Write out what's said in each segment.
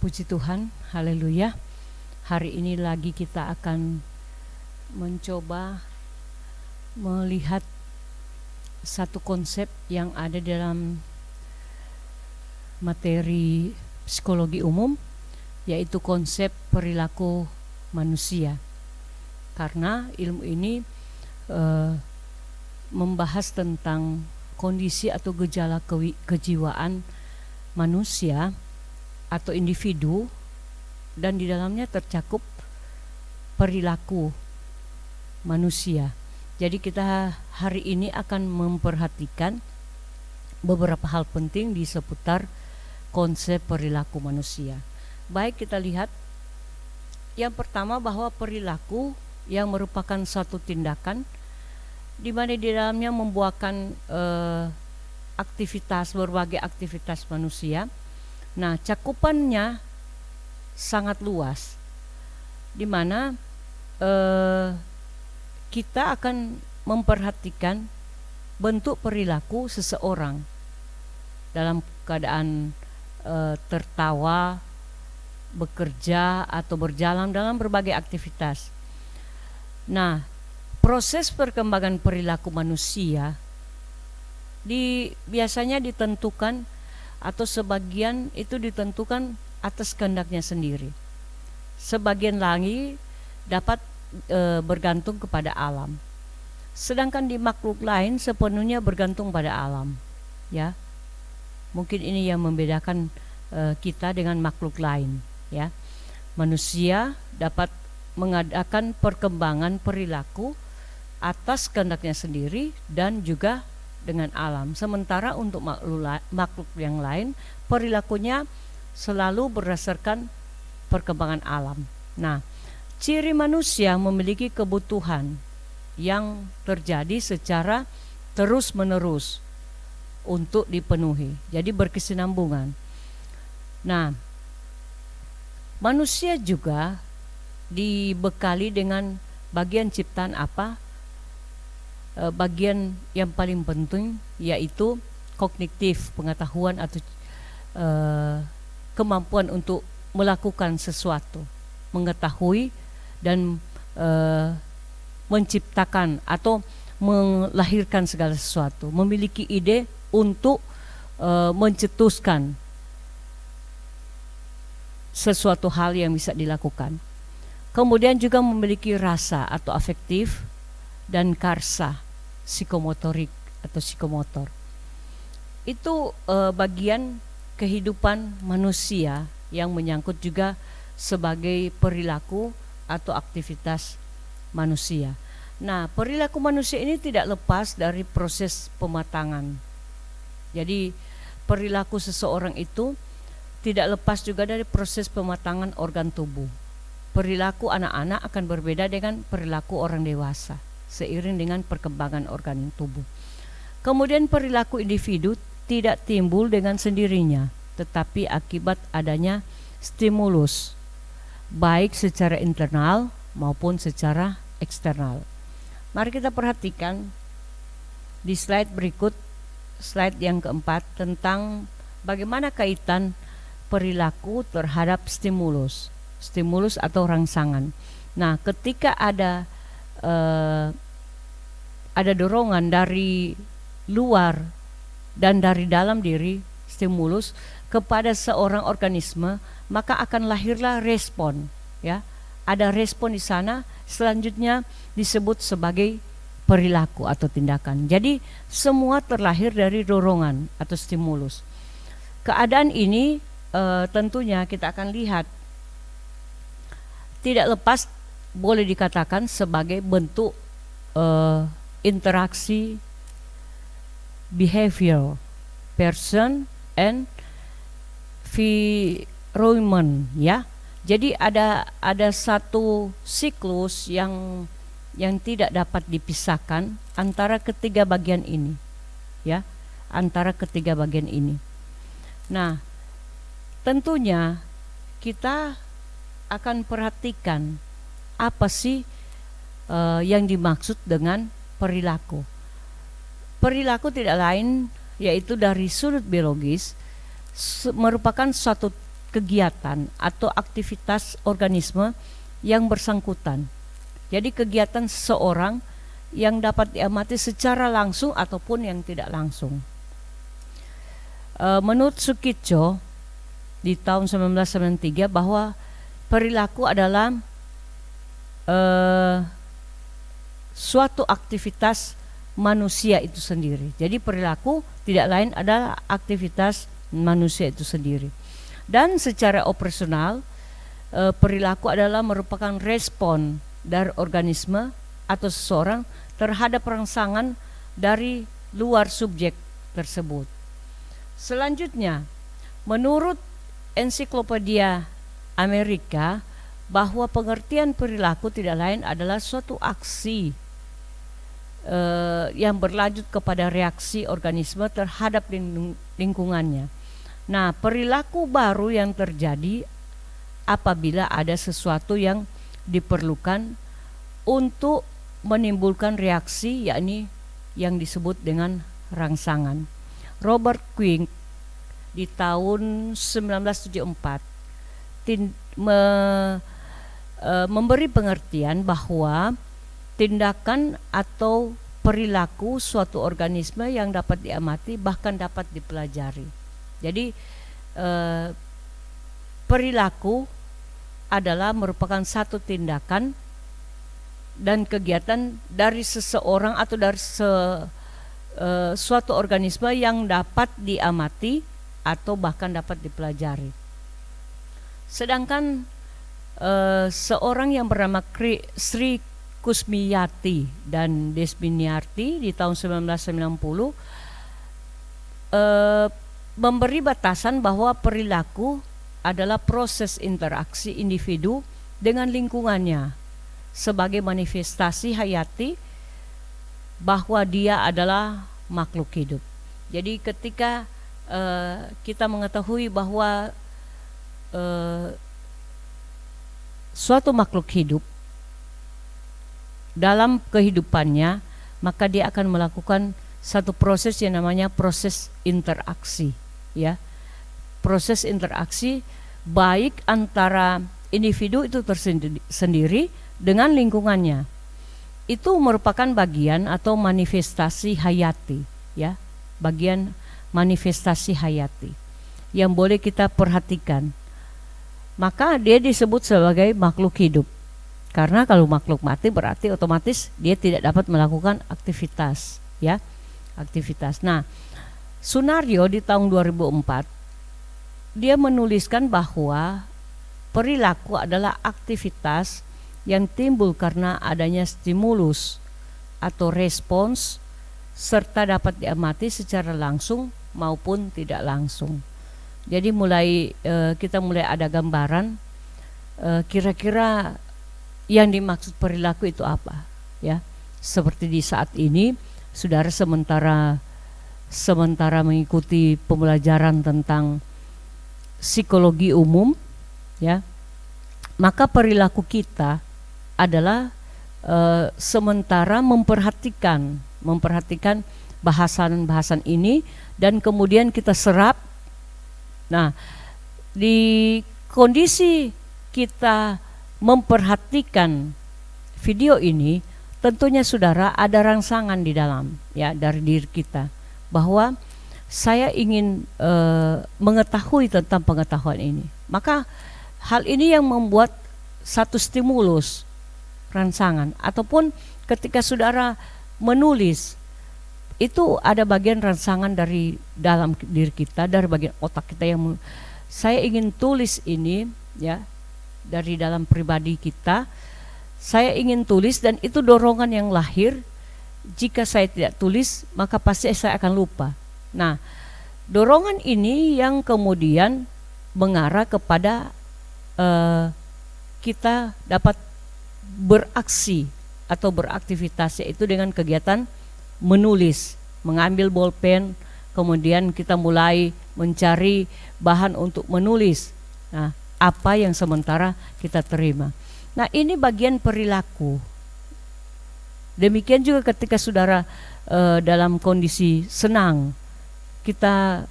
Puji Tuhan, haleluya. Hari ini lagi kita akan mencoba melihat satu konsep yang ada dalam materi psikologi umum, yaitu konsep perilaku manusia. Karena ilmu ini membahas tentang kondisi atau gejala kejiwaan manusia atau individu, dan di dalamnya tercakup perilaku manusia. Jadi kita hari ini akan memperhatikan beberapa hal penting di seputar konsep perilaku manusia. Baik, kita lihat yang pertama bahwa perilaku yang merupakan suatu tindakan di mana di dalamnya membuahkan berbagai aktivitas manusia. Nah, cakupannya sangat luas, di mana kita akan memperhatikan bentuk perilaku seseorang dalam keadaan tertawa, bekerja, atau berjalan dalam berbagai aktivitas. Nah, proses perkembangan perilaku manusia biasanya ditentukan atau sebagian itu ditentukan atas kehendaknya sendiri. Sebagian lagi dapat bergantung kepada alam. Sedangkan di makhluk lain sepenuhnya bergantung pada alam. Ya, mungkin ini yang membedakan kita dengan makhluk lain. Ya, manusia dapat mengadakan perkembangan perilaku atas kehendaknya sendiri dan juga dengan alam. Sementara untuk makhluk yang lain perilakunya selalu berdasarkan perkembangan alam. Nah, ciri manusia memiliki kebutuhan yang terjadi secara terus-menerus untuk dipenuhi. Jadi berkesinambungan. Nah, manusia juga dibekali dengan bagian ciptaan apa? Bagian yang paling penting yaitu kognitif, pengetahuan atau kemampuan untuk melakukan sesuatu, mengetahui dan menciptakan atau melahirkan segala sesuatu, memiliki ide untuk mencetuskan sesuatu hal yang bisa dilakukan. Kemudian juga memiliki rasa atau afektif dan karsa, psikomotorik atau psikomotor. Itu bagian kehidupan manusia yang menyangkut juga sebagai perilaku atau aktivitas manusia. Nah, perilaku manusia ini tidak lepas dari proses pematangan. Jadi perilaku seseorang itu tidak lepas juga dari proses pematangan organ tubuh. Perilaku anak-anak akan berbeda dengan perilaku orang dewasa seiring dengan perkembangan organ tubuh. Kemudian perilaku individu tidak timbul dengan sendirinya, tetapi akibat adanya stimulus, baik secara internal maupun secara eksternal. Mari kita perhatikan di slide berikut, slide yang keempat, tentang bagaimana kaitan perilaku terhadap stimulus atau rangsangan. Nah, ketika ada dorongan dari luar dan dari dalam diri, stimulus kepada seorang organisme, maka akan lahirlah respon. Ya, ada respon di sana, selanjutnya disebut sebagai perilaku atau tindakan. Jadi semua terlahir dari dorongan atau stimulus. Keadaan ini tentunya kita akan lihat tidak lepas boleh dikatakan sebagai bentuk interaksi behavior, person and environment, ya. Jadi ada satu siklus yang tidak dapat dipisahkan antara ketiga bagian ini, ya, antara ketiga bagian ini. Nah, tentunya kita akan perhatikan apa sih yang dimaksud dengan perilaku. Perilaku tidak lain yaitu dari sudut biologis merupakan suatu kegiatan atau aktivitas organisme yang bersangkutan. Jadi kegiatan seseorang yang dapat diamati secara langsung ataupun yang tidak langsung. Menurut Sukitjo di tahun 1993 bahwa perilaku adalah suatu aktivitas manusia itu sendiri. Jadi perilaku tidak lain adalah aktivitas manusia itu sendiri. Dan secara operasional perilaku adalah merupakan respon dari organisme atau seseorang terhadap rangsangan dari luar subjek tersebut. Selanjutnya, menurut Ensiklopedia Amerika bahwa pengertian perilaku tidak lain adalah suatu aksi yang berlanjut kepada reaksi organisme terhadap lingkungannya. Nah, perilaku baru yang terjadi apabila ada sesuatu yang diperlukan untuk menimbulkan reaksi, yakni yang disebut dengan rangsangan. Robert Quinn di tahun 1974 memberi pengertian bahwa tindakan atau perilaku suatu organisme yang dapat diamati bahkan dapat dipelajari. Jadi perilaku adalah merupakan satu tindakan dan kegiatan dari seseorang atau dari suatu organisme yang dapat diamati atau bahkan dapat dipelajari. Sedangkan seorang yang bernama Sri Kusmiyati dan Desminiarti di tahun 1990 memberi batasan bahwa perilaku adalah proses interaksi individu dengan lingkungannya sebagai manifestasi hayati bahwa dia adalah makhluk hidup. Jadi ketika kita mengetahui bahwa suatu makhluk hidup dalam kehidupannya, maka dia akan melakukan satu proses yang namanya proses interaksi, ya. Proses interaksi baik antara individu itu tersendiri dengan lingkungannya. Itu merupakan bagian atau manifestasi hayati, ya. Bagian manifestasi hayati yang boleh kita perhatikan. Maka dia disebut sebagai makhluk hidup. Karena kalau makhluk mati berarti otomatis dia tidak dapat melakukan aktivitas, ya. Aktivitas. Nah, Sunario di tahun 2004 dia menuliskan bahwa perilaku adalah aktivitas yang timbul karena adanya stimulus atau respons serta dapat diamati secara langsung maupun tidak langsung. Jadi kita mulai ada gambaran kira-kira yang dimaksud perilaku itu apa, ya. Seperti di saat ini saudara sementara mengikuti pembelajaran tentang psikologi umum, ya. Maka perilaku kita adalah sementara memperhatikan bahasan-bahasan ini dan kemudian kita serap. Nah, di kondisi kita memperhatikan video ini, tentunya saudara ada rangsangan di dalam, ya, dari diri kita bahwa saya ingin mengetahui tentang pengetahuan ini. Maka hal ini yang membuat satu stimulus rangsangan, ataupun ketika saudara menulis itu ada bagian rangsangan dari dalam diri kita, dari bagian otak kita yang saya ingin tulis ini, ya, dari dalam pribadi kita. Saya ingin tulis dan itu dorongan yang lahir. Jika saya tidak tulis maka pasti saya akan lupa. Nah, dorongan ini yang kemudian mengarah kepada kita dapat beraksi atau beraktivitas, yaitu dengan kegiatan menulis, mengambil bolpen, kemudian kita mulai mencari bahan untuk menulis. Nah, apa yang sementara kita terima. Nah, ini bagian perilaku. Demikian juga ketika saudara dalam kondisi senang, kita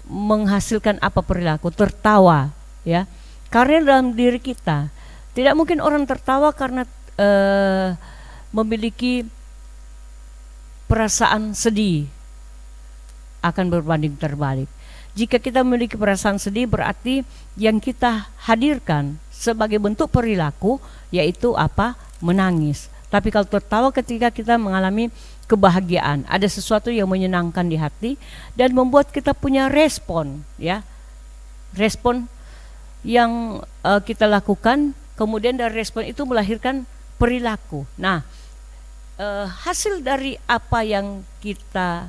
menghasilkan apa perilaku, tertawa, ya. Karena dalam diri kita tidak mungkin orang tertawa karena memiliki perasaan sedih, akan berbanding terbalik. Jika kita memiliki perasaan sedih, berarti yang kita hadirkan sebagai bentuk perilaku yaitu apa? Menangis. Tapi kalau tertawa ketika kita mengalami kebahagiaan, ada sesuatu yang menyenangkan di hati dan membuat kita punya respon, ya. Respon yang kita lakukan, kemudian dari respon itu melahirkan perilaku. Nah, hasil dari apa yang kita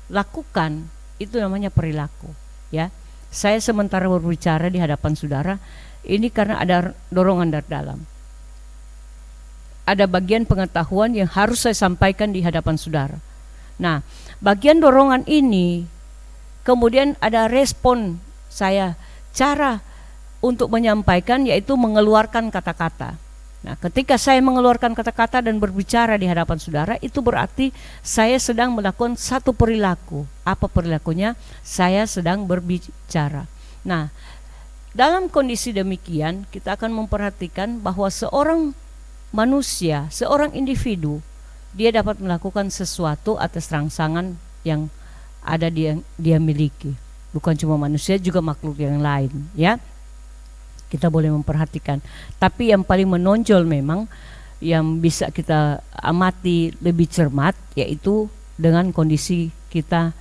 lakukan itu namanya perilaku, ya. Saya sementara berbicara di hadapan saudara ini karena ada dorongan dari dalam. Ada bagian pengetahuan yang harus saya sampaikan di hadapan saudara. Nah, bagian dorongan ini kemudian ada respon saya, cara untuk menyampaikan yaitu mengeluarkan kata-kata. Nah, ketika saya mengeluarkan kata-kata dan berbicara di hadapan saudara, itu berarti saya sedang melakukan satu perilaku. Apa perilakunya? Saya sedang berbicara. Nah, dalam kondisi demikian kita akan memperhatikan bahwa seorang manusia, seorang individu, dia dapat melakukan sesuatu atas rangsangan yang ada dia miliki. Bukan cuma manusia, juga makhluk yang lain, ya. Kita boleh memperhatikan. Tapi yang paling menonjol memang yang bisa kita amati lebih cermat yaitu dengan kondisi kita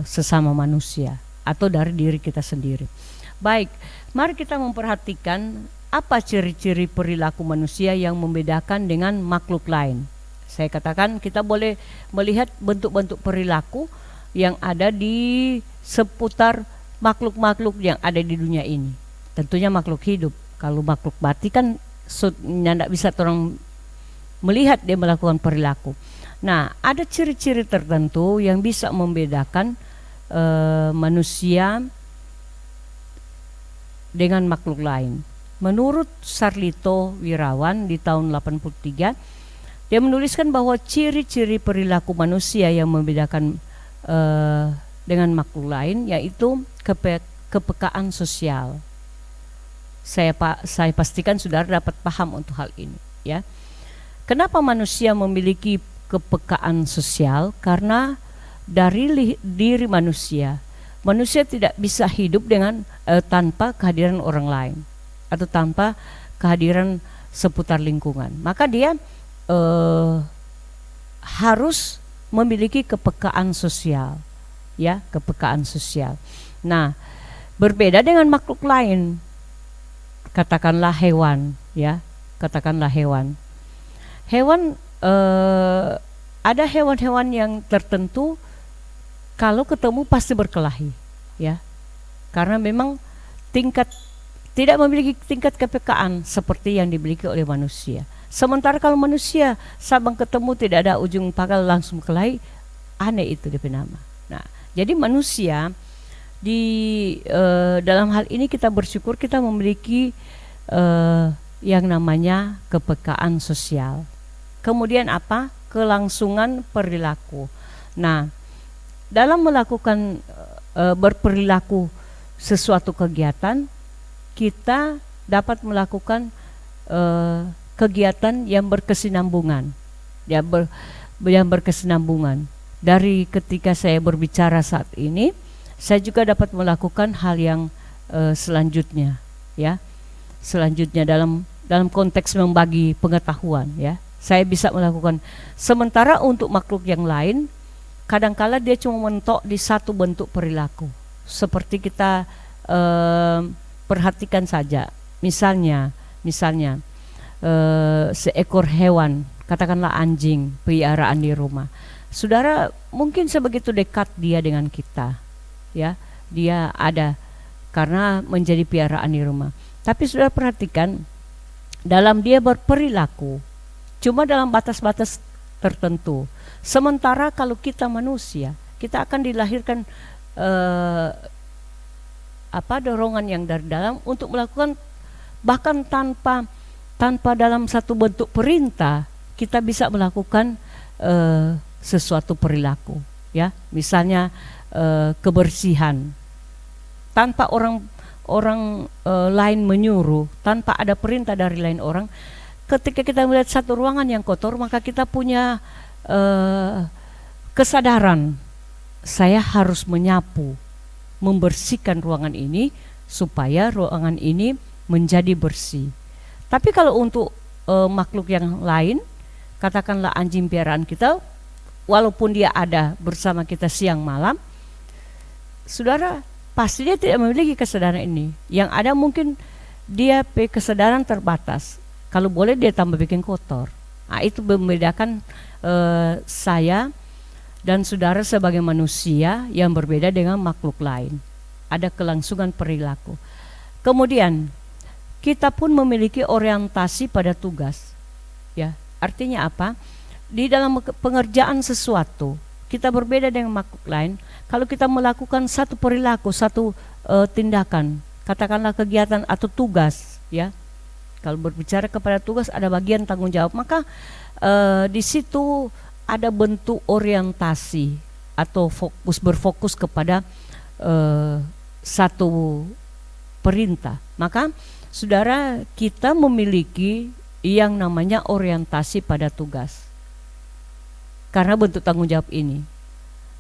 sesama manusia atau dari diri kita sendiri. Baik, mari kita memperhatikan apa ciri-ciri perilaku manusia yang membedakan dengan makhluk lain. Saya katakan kita boleh melihat bentuk-bentuk perilaku yang ada di seputar makhluk-makhluk yang ada di dunia ini. Tentunya makhluk hidup. Kalau makhluk mati kan tidak bisa orang melihat dia melakukan perilaku. Nah, ada ciri-ciri tertentu yang bisa membedakan manusia dengan makhluk lain. Menurut Sarlito Wirawan di tahun 83, dia menuliskan bahwa ciri-ciri perilaku manusia yang membedakan dengan makhluk lain yaitu kepekaan sosial. Saya pastikan saudara dapat paham untuk hal ini, ya. Kenapa manusia memiliki kepekaan sosial? Karena dari diri manusia tidak bisa hidup dengan tanpa kehadiran orang lain atau tanpa kehadiran seputar lingkungan. Maka dia harus memiliki kepekaan sosial, ya, kepekaan sosial. Nah, berbeda dengan makhluk lain, katakanlah hewan, ya, katakanlah hewan. Hewan ada hewan-hewan yang tertentu kalau ketemu pasti berkelahi, ya, karena memang tidak memiliki tingkat kepekaan seperti yang dimiliki oleh manusia. Sementara kalau manusia sabang ketemu tidak ada ujung pangkal langsung kelahi, aneh itu DP nama. Nah, jadi manusia dalam hal ini kita bersyukur kita memiliki yang namanya kepekaan sosial. Kemudian apa? Kelangsungan perilaku. Nah, dalam melakukan berperilaku sesuatu kegiatan, kita dapat melakukan kegiatan yang berkesinambungan, yang berkesinambungan. Dari ketika saya berbicara saat ini, saya juga dapat melakukan hal yang selanjutnya, ya. Selanjutnya dalam konteks membagi pengetahuan, ya. Saya bisa melakukan. Sementara untuk makhluk yang lain, kadangkala dia cuma mentok di satu bentuk perilaku. Seperti kita perhatikan saja, misalnya seekor hewan, katakanlah anjing peliharaan di rumah. Saudara mungkin sebegitu dekat dia dengan kita, ya, dia ada karena menjadi piaraan di rumah. Tapi saudara perhatikan, dalam dia berperilaku cuma dalam batas-batas tertentu. Sementara kalau kita manusia, kita akan dilahirkan dorongan yang dari dalam untuk melakukan, bahkan tanpa dalam satu bentuk perintah kita bisa melakukan sesuatu perilaku, ya. Misalnya kebersihan, tanpa orang orang lain menyuruh, tanpa ada perintah dari lain orang. Ketika kita melihat satu ruangan yang kotor, maka kita punya kesadaran, saya harus menyapu, membersihkan ruangan ini supaya ruangan ini menjadi bersih. Tapi kalau untuk makhluk yang lain, katakanlah anjing piaraan kita, walaupun dia ada bersama kita siang malam, saudara, pasti dia tidak memiliki kesadaran ini. Yang ada mungkin dia kesadaran terbatas. Kalau boleh dia tambah bikin kotor. Nah, itu membedakan saya dan saudara sebagai manusia yang berbeda dengan makhluk lain. Ada kelangsungan perilaku. Kemudian kita pun memiliki orientasi pada tugas. Ya, artinya apa? Di dalam pengerjaan sesuatu, kita berbeda dengan makhluk lain. Kalau kita melakukan satu perilaku, satu tindakan, katakanlah kegiatan atau tugas, ya. Kalau berbicara kepada tugas ada bagian tanggung jawab, maka di situ ada bentuk orientasi atau berfokus kepada satu perintah. Maka saudara, kita memiliki yang namanya orientasi pada tugas. Karena bentuk tanggung jawab ini,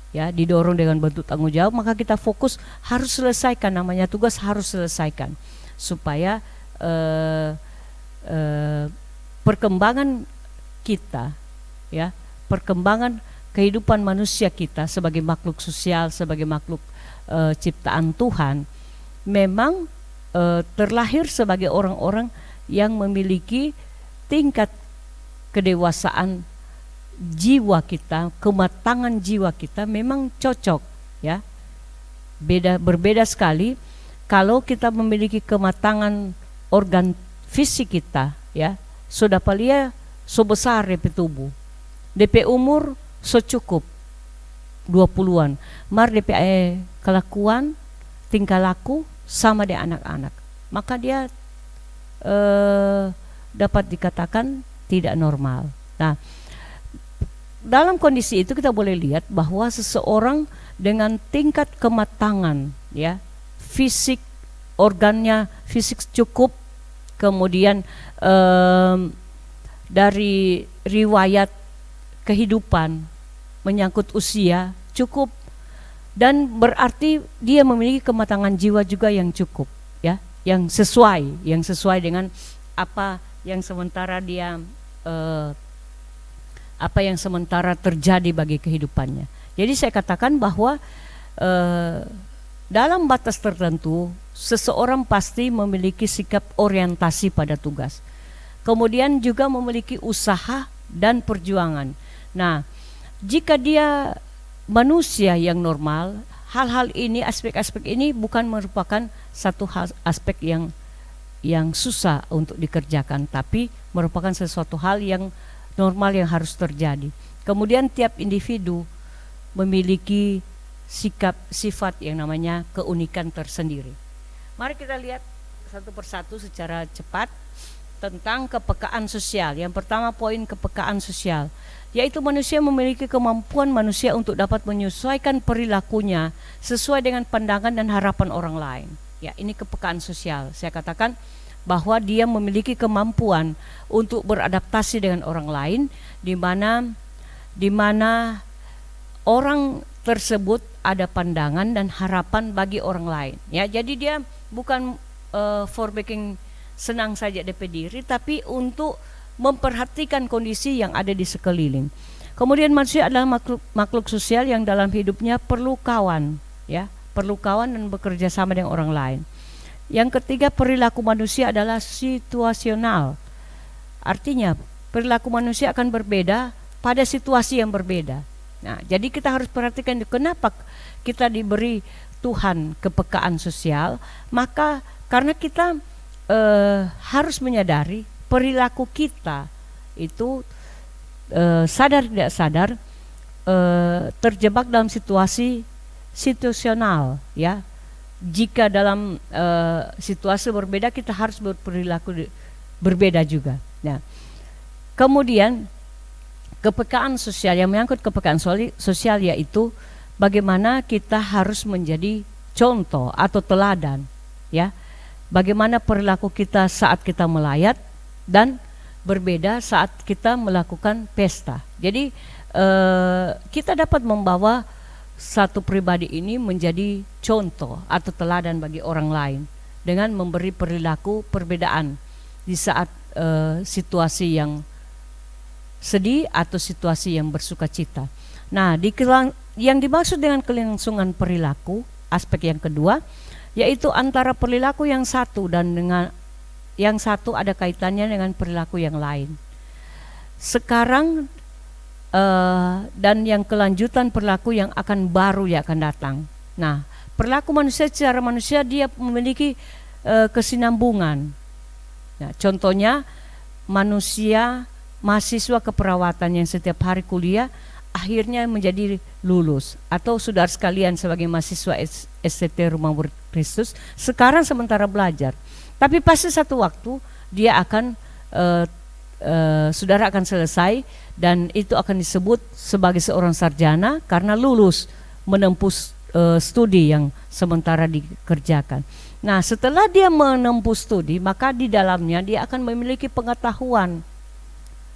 ya, didorong dengan bentuk tanggung jawab, maka kita fokus harus selesaikan, namanya tugas harus selesaikan supaya perkembangan kita, ya, perkembangan kehidupan manusia kita sebagai makhluk sosial, sebagai makhluk ciptaan Tuhan, memang terlahir sebagai orang-orang yang memiliki tingkat kedewasaan jiwa kita, kematangan jiwa kita memang cocok, ya. Berbeda sekali kalau kita memiliki kematangan organ fisik kita, ya, sudah palia sebesar DP tubuh, DP umur secukup 20-an, mar DP kelakuan tingkah laku sama dengan anak-anak, maka dia dapat dikatakan tidak normal. Nah, dalam kondisi itu kita boleh lihat bahwa seseorang dengan tingkat kematangan, ya, fisik, organnya fisik cukup, kemudian dari riwayat kehidupan menyangkut usia cukup, dan berarti dia memiliki kematangan jiwa juga yang cukup, ya, yang sesuai dengan apa yang sementara dia apa yang sementara terjadi bagi kehidupannya. Jadi saya katakan bahwa dalam batas tertentu seseorang pasti memiliki sikap orientasi pada tugas. Kemudian juga memiliki usaha dan perjuangan. Nah, jika dia manusia yang normal, hal-hal ini, aspek-aspek ini bukan merupakan satu aspek yang susah untuk dikerjakan, tapi merupakan sesuatu hal yang normal yang harus terjadi. Kemudian tiap individu memiliki sifat yang namanya keunikan tersendiri. Mari kita lihat satu persatu secara cepat tentang kepekaan sosial. Yang pertama, poin kepekaan sosial, yaitu manusia memiliki kemampuan manusia untuk dapat menyesuaikan perilakunya sesuai dengan pandangan dan harapan orang lain. Ya, ini kepekaan sosial. Saya katakan bahwa dia memiliki kemampuan untuk beradaptasi dengan orang lain, di mana orang tersebut ada pandangan dan harapan bagi orang lain. Ya, jadi dia bukan for making senang saja DP diri, tapi untuk memperhatikan kondisi yang ada di sekeliling. Kemudian manusia adalah makhluk sosial yang dalam hidupnya perlu kawan, ya, perlu kawan dan bekerja sama dengan orang lain. Yang ketiga, perilaku manusia adalah situasional. Artinya perilaku manusia akan berbeda pada situasi yang berbeda. Nah, jadi kita harus perhatikan kenapa kita diberi Tuhan kepekaan sosial. Maka karena kita harus menyadari perilaku kita itu sadar tidak sadar terjebak dalam situasi situasional, ya. Jika dalam situasi berbeda, kita harus berperilaku berbeda juga. Nah, kemudian kepekaan sosial, yang menyangkut kepekaan sosial yaitu bagaimana kita harus menjadi contoh atau teladan, ya. Bagaimana perilaku kita saat kita melayat dan berbeda saat kita melakukan pesta. Jadi kita dapat membawa satu pribadi ini menjadi contoh atau teladan bagi orang lain dengan memberi perilaku perbedaan di saat situasi yang sedih atau situasi yang bersukacita. Nah, yang dimaksud dengan kelangsungan perilaku, aspek yang kedua, yaitu antara perilaku yang satu dan dengan yang satu ada kaitannya dengan perilaku yang lain. Sekarang dan yang kelanjutan perilaku yang akan baru yang akan datang. Nah, perilaku manusia secara manusia dia memiliki kesinambungan. Nah, contohnya mahasiswa keperawatan yang setiap hari kuliah akhirnya menjadi lulus, atau saudara sekalian sebagai mahasiswa STT Rumah Murid Kristus sekarang sementara belajar, tapi pasti satu waktu dia akan saudara akan selesai dan itu akan disebut sebagai seorang sarjana karena lulus menempuh studi yang sementara dikerjakan. Nah, setelah dia menempuh studi, maka di dalamnya dia akan memiliki pengetahuan.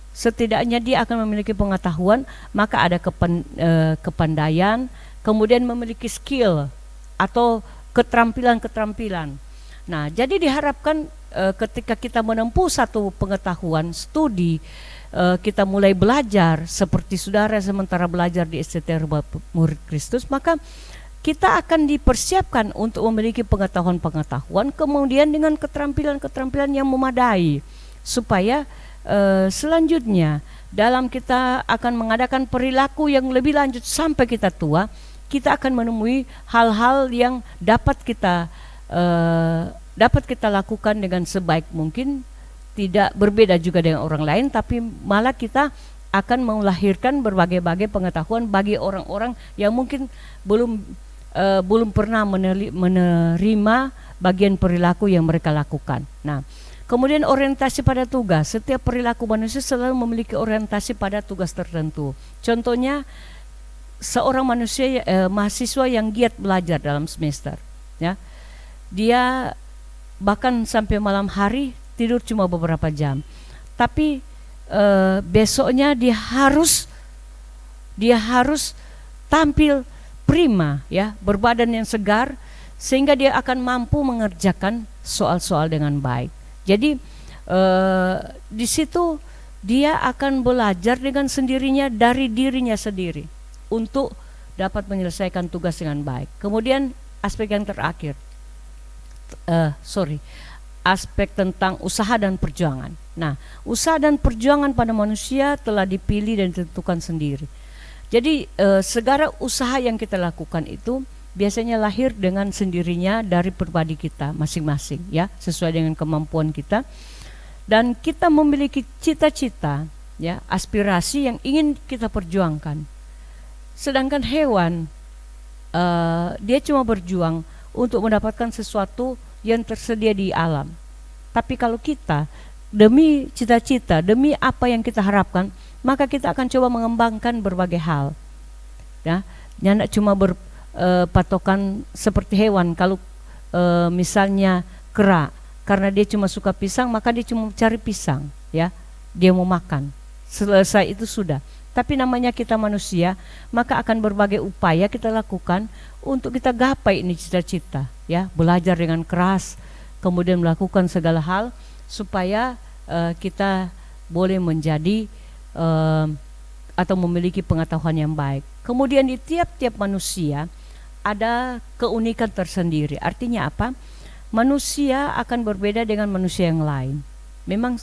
Setidaknya dia akan memiliki pengetahuan, maka ada kepandaian, kemudian memiliki skill atau keterampilan-keterampilan. Nah, jadi diharapkan ketika kita menempuh satu pengetahuan studi, kita mulai belajar seperti saudara sementara belajar di STT Rumah Murid Kristus, maka kita akan dipersiapkan untuk memiliki pengetahuan-pengetahuan, kemudian dengan keterampilan-keterampilan yang memadai, supaya selanjutnya dalam kita akan mengadakan perilaku yang lebih lanjut sampai kita tua, kita akan menemui hal-hal yang dapat kita lakukan dengan sebaik mungkin, tidak berbeda juga dengan orang lain, tapi malah kita akan melahirkan berbagai-bagai pengetahuan bagi orang-orang yang mungkin belum pernah menerima bagian perilaku yang mereka lakukan. Nah, kemudian orientasi pada tugas. Setiap perilaku manusia selalu memiliki orientasi pada tugas tertentu. Contohnya seorang mahasiswa yang giat belajar dalam semester, ya, dia bahkan sampai malam hari tidur cuma beberapa jam, tapi besoknya dia harus tampil prima, ya, berbadan yang segar, sehingga dia akan mampu mengerjakan soal-soal dengan baik. Jadi di situ dia akan belajar dengan sendirinya dari dirinya sendiri untuk dapat menyelesaikan tugas dengan baik. Kemudian aspek yang terakhir, aspek tentang usaha dan perjuangan. Nah, usaha dan perjuangan pada manusia telah dipilih dan ditentukan sendiri. Jadi segala usaha yang kita lakukan itu biasanya lahir dengan sendirinya dari pribadi kita masing-masing, ya, sesuai dengan kemampuan kita. Dan kita memiliki cita-cita, ya, aspirasi yang ingin kita perjuangkan. Sedangkan hewan dia cuma berjuang untuk mendapatkan sesuatu yang tersedia di alam. Tapi kalau kita demi cita-cita, demi apa yang kita harapkan, maka kita akan coba mengembangkan berbagai hal, ya. Jangan cuma berpatokan seperti hewan. Kalau misalnya kera, karena dia cuma suka pisang, maka dia cuma cari pisang, ya, dia mau makan, selesai itu sudah. Tapi namanya kita manusia, maka akan berbagai upaya kita lakukan untuk kita gapai ini cita-cita, ya, belajar dengan keras, kemudian melakukan segala hal supaya kita boleh menjadi atau memiliki pengetahuan yang baik. Kemudian di tiap-tiap manusia ada keunikan tersendiri. Artinya apa? Manusia akan berbeda dengan manusia yang lain. Memang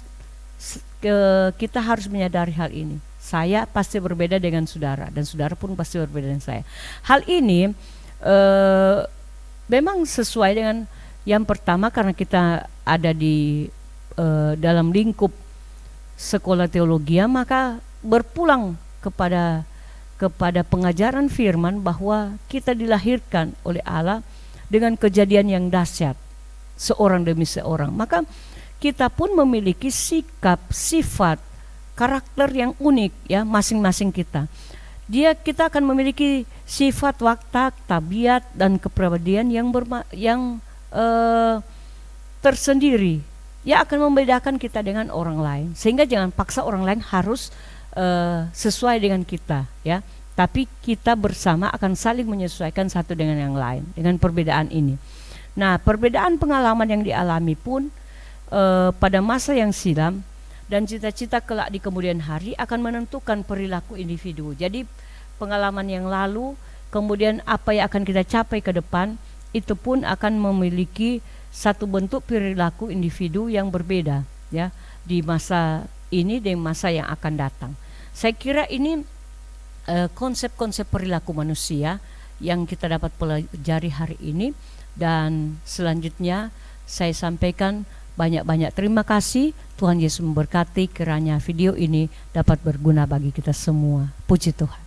kita harus menyadari hal ini. Saya pasti berbeda dengan saudara, dan saudara pun pasti berbeda dengan saya. Hal ini memang sesuai dengan yang pertama, karena kita ada di dalam lingkup sekolah teologi, maka berpulang kepada pengajaran firman bahwa kita dilahirkan oleh Allah dengan kejadian yang dahsyat, seorang demi seorang. Maka kita pun memiliki sikap, sifat, karakter yang unik, ya, masing-masing kita. Kita akan memiliki sifat, watak, tabiat, dan kepribadian yang tersendiri yang akan membedakan kita dengan orang lain. Sehingga jangan paksa orang lain harus sesuai dengan kita, ya. Tapi kita bersama akan saling menyesuaikan satu dengan yang lain dengan perbedaan ini. Nah, perbedaan pengalaman yang dialami pun pada masa yang silam dan cita-cita kelak di kemudian hari akan menentukan perilaku individu. Jadi pengalaman yang lalu, kemudian apa yang akan kita capai ke depan, itu pun akan memiliki satu bentuk perilaku individu yang berbeda, ya, di masa ini dan masa yang akan datang. Saya kira ini konsep-konsep perilaku manusia yang kita dapat pelajari hari ini, dan selanjutnya saya sampaikan banyak-banyak terima kasih. Tuhan Yesus memberkati, kiranya video ini dapat berguna bagi kita semua. Puji Tuhan.